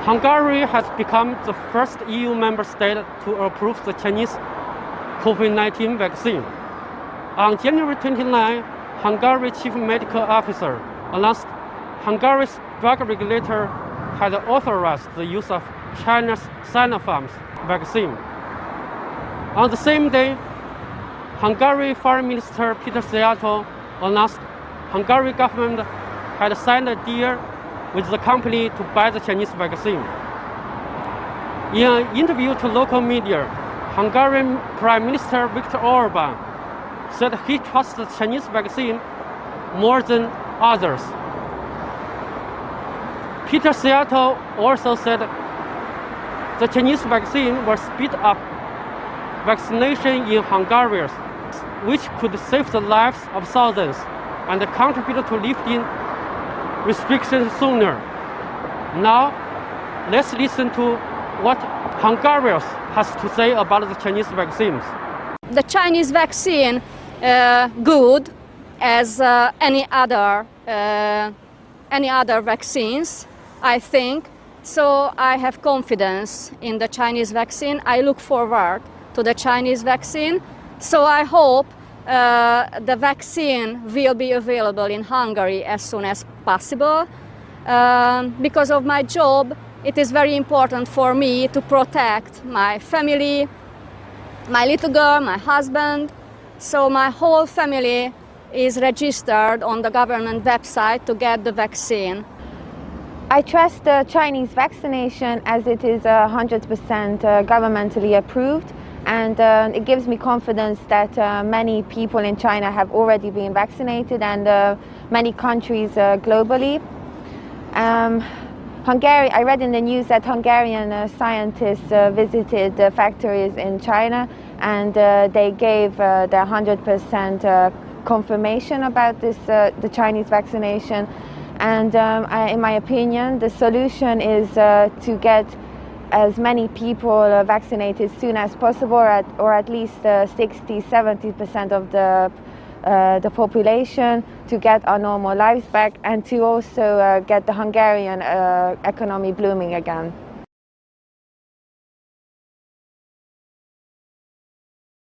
Hungary has become the first EU member state to approve the Chinese COVID-19 vaccine. On January 29, Hungary Chief Medical Officer announced Hungary's drug regulator had authorized the use of China's Sinopharm's vaccine. On the same day, Hungary Foreign Minister Peter Szijjártó announced Hungary government had signed a deal with the company to buy the Chinese vaccine. In an interview to local media, Hungarian Prime Minister Viktor Orbán said he trusts the Chinese vaccine more than others. Peter Szijjártó also said the Chinese vaccine will speed up vaccination in Hungarians, which could save the lives of thousands and contribute to lifting restrictions sooner. Now, let's listen to what Hungarians has to say about the Chinese vaccines. The Chinese vaccine good as any other vaccines, I think. So I have confidence in the Chinese vaccine. I look forward to the Chinese vaccine. So I hope the vaccine will be available in Hungary as soon as possible. Because of my job, it is very important for me to protect my family, my little girl, my husband. So my whole family is registered on the government website to get the vaccine. I trust the Chinese vaccination as it is 100% governmentally approved, and it gives me confidence that many people in China have already been vaccinated, and many countries globally. I read in the news that Hungarian scientists visited factories in China, and they gave the 100% confirmation about the Chinese vaccination. And in my opinion, the solution is to get as many people vaccinated as soon as possible, or at least 60-70% of the population, to get our normal lives back, and to also get the Hungarian economy blooming again.